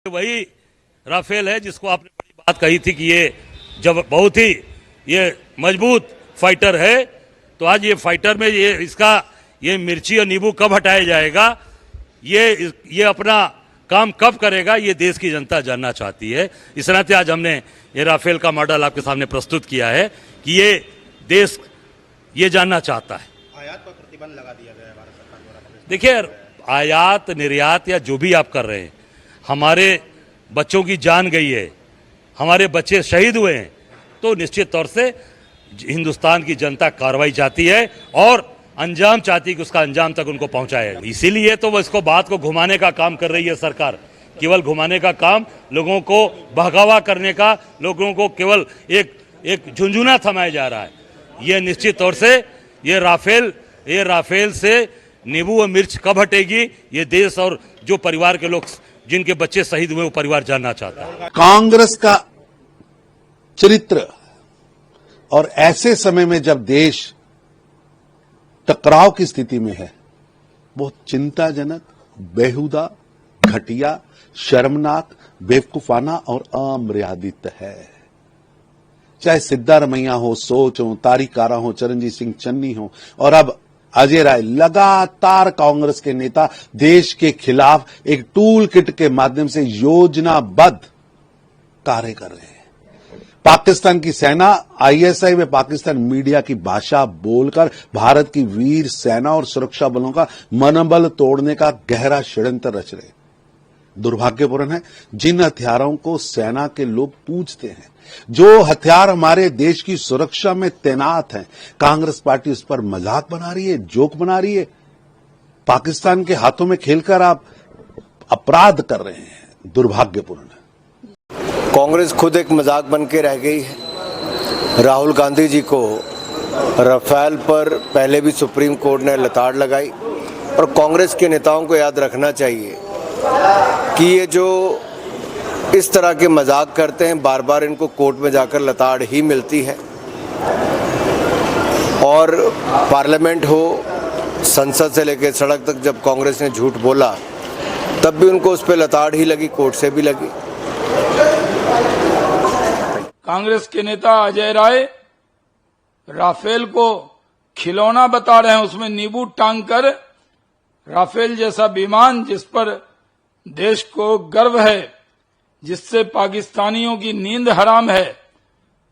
वही राफेल है जिसको आपने बड़ी बात कही थी कि ये जब बहुत ही ये मजबूत फाइटर है, तो आज ये फाइटर में ये मिर्ची और नींबू कब हटाया जाएगा, ये अपना काम कब करेगा, ये देश की जनता जानना चाहती है। इस नाते आज हमने ये राफेल का मॉडल आपके सामने प्रस्तुत किया है कि ये देश ये जानना चाहता है। आयात पर प्रतिबंध लगा दिया गया है भारत सरकार द्वारा। देखिए, आयात निर्यात या जो भी आप कर रहे हैं, हमारे बच्चों की जान गई है, हमारे बच्चे शहीद हुए हैं, तो निश्चित तौर से हिंदुस्तान की जनता कार्रवाई चाहती है और अंजाम चाहती है कि उसका अंजाम तक उनको पहुंचाए। इसीलिए तो वो इसको बात को घुमाने का काम कर रही है सरकार, केवल घुमाने का काम, लोगों को बहकावा करने का, लोगों को केवल एक झुंझुना थमाया जा रहा है। ये निश्चित तौर से ये राफेल से नींबू और मिर्च कब हटेगी, ये देश और जो परिवार के लोग जिनके बच्चे शहीद हुए वो परिवार जानना चाहता है। कांग्रेस का चरित्र और ऐसे समय में जब देश टकराव की स्थिति में है, वो चिंताजनक, बेहुदा, घटिया, शर्मनाक, बेवकूफाना और अमर्यादित है। चाहे सिद्धारमैया हो, सोच हो, तारिक आरा हो, चरणजीत सिंह चन्नी हो और अब अजय राय, लगातार कांग्रेस के नेता देश के खिलाफ एक टूल किट के माध्यम से योजनाबद्ध कार्य कर रहे हैं। पाकिस्तान की सेना, आईएसआई में पाकिस्तान मीडिया की भाषा बोलकर भारत की वीर सेना और सुरक्षा बलों का मनोबल तोड़ने का गहरा षड्यंत्र रच रहे। दुर्भाग्यपूर्ण है, जिन हथियारों को सेना के लोग पूजते हैं, जो हथियार हमारे देश की सुरक्षा में तैनात हैं, कांग्रेस पार्टी उस पर मजाक बना रही है, जोक बना रही है। पाकिस्तान के हाथों में खेलकर आप अपराध कर रहे हैं, दुर्भाग्यपूर्ण है। कांग्रेस खुद एक मजाक बन के रह गई है। राहुल गांधी जी को राफेल पर पहले भी सुप्रीम कोर्ट ने लताड़ लगाई और कांग्रेस के नेताओं को याद रखना चाहिए कि ये जो इस तरह के मजाक करते हैं, बार बार इनको कोर्ट में जाकर लताड़ ही मिलती है। और पार्लियामेंट हो, संसद से लेकर सड़क तक जब कांग्रेस ने झूठ बोला, तब भी उनको उस पर लताड़ ही लगी, कोर्ट से भी लगी। कांग्रेस के नेता अजय राय राफेल को खिलौना बता रहे हैं, उसमें नींबू टांग कर राफेल जैसा विमान जिस पर देश को गर्व है, जिससे पाकिस्तानियों की नींद हराम है,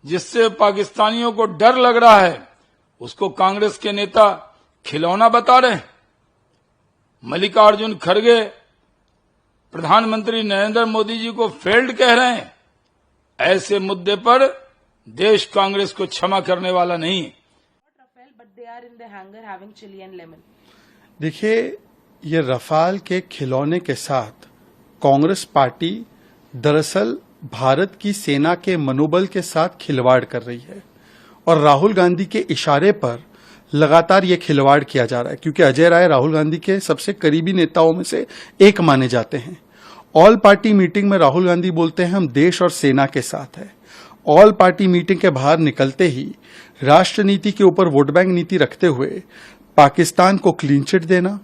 जिससे पाकिस्तानियों को डर लग रहा है, उसको कांग्रेस के नेता खिलौना बता रहे हैं। मल्लिकार्जुन खड़गे प्रधानमंत्री नरेंद्र मोदी जी को फेल्ड कह रहे हैं। ऐसे मुद्दे पर देश कांग्रेस को क्षमा करने वाला नहीं। देखिए, ये रफाल के खिलौने के साथ कांग्रेस पार्टी दरअसल भारत की सेना के मनोबल के साथ खिलवाड़ कर रही है और राहुल गांधी के इशारे पर लगातार ये खिलवाड़ किया जा रहा है, क्योंकि अजय राय राहुल गांधी के सबसे करीबी नेताओं में से एक माने जाते हैं। ऑल पार्टी मीटिंग में राहुल गांधी बोलते हैं हम देश और सेना के साथ है। ऑल पार्टी मीटिंग के बाहर निकलते ही राष्ट्र नीति के ऊपर वोट बैंक नीति रखते हुए पाकिस्तान को क्लीन चिट देना,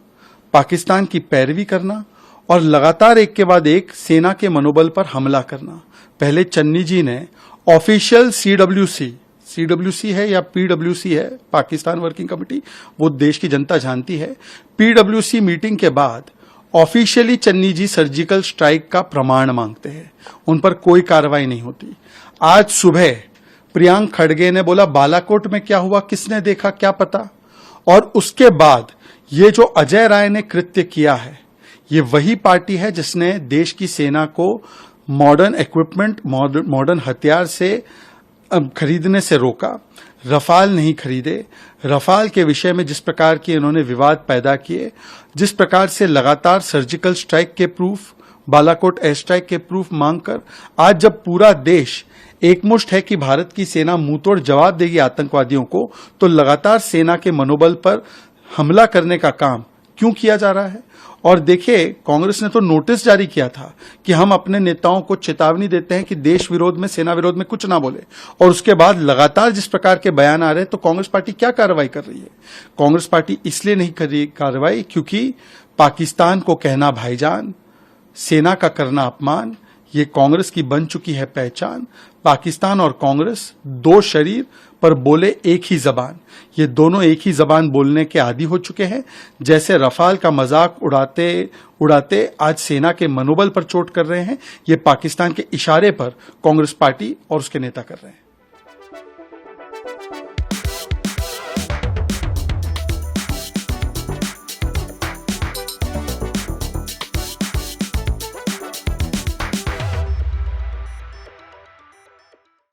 पाकिस्तान की पैरवी करना और लगातार एक के बाद एक सेना के मनोबल पर हमला करना। पहले चन्नी जी ने ऑफिशियल सीडब्ल्यूसी है या पीडब्ल्यूसी है, पाकिस्तान वर्किंग कमेटी, वो देश की जनता जानती है। पीडब्ल्यूसी मीटिंग के बाद ऑफिशियली चन्नी जी सर्जिकल स्ट्राइक का प्रमाण मांगते हैं, उन पर कोई कार्रवाई नहीं होती। आज सुबह प्रियांक खड़गे ने बोला बालाकोट में क्या हुआ, किसने देखा, क्या पता। और उसके बाद ये जो अजय राय ने कृत्य किया है, ये वही पार्टी है जिसने देश की सेना को मॉडर्न इक्विपमेंट, मॉडर्न हथियार से खरीदने से रोका। रफाल नहीं खरीदे। रफाल के विषय में जिस प्रकार के इन्होंने विवाद पैदा किए, जिस प्रकार से लगातार सर्जिकल स्ट्राइक के प्रूफ, बालाकोट एयर स्ट्राइक के प्रूफ मांगकर आज जब पूरा देश एकमुष्ट है कि भारत की सेना मुंहतोड़ जवाब देगी आतंकवादियों को, तो लगातार सेना के मनोबल पर हमला करने का काम क्यों किया जा रहा है। और देखिए, कांग्रेस ने तो नोटिस जारी किया था कि हम अपने नेताओं को चेतावनी देते हैं कि देश विरोध में, सेना विरोध में कुछ ना बोले, और उसके बाद लगातार जिस प्रकार के बयान आ रहे हैं, तो कांग्रेस पार्टी क्या कार्रवाई कर रही है। कांग्रेस पार्टी इसलिए नहीं कर रही कार्रवाई क्योंकि पाकिस्तान को कहना भाईजान, सेना का करना अपमान, ये कांग्रेस की बन चुकी है पहचान। पाकिस्तान और कांग्रेस दो शरीर पर बोले एक ही जबान, ये दोनों एक ही जबान बोलने के आदी हो चुके हैं। जैसे रफाल का मजाक उड़ाते उड़ाते आज सेना के मनोबल पर चोट कर रहे हैं, ये पाकिस्तान के इशारे पर कांग्रेस पार्टी और उसके नेता कर रहे हैं।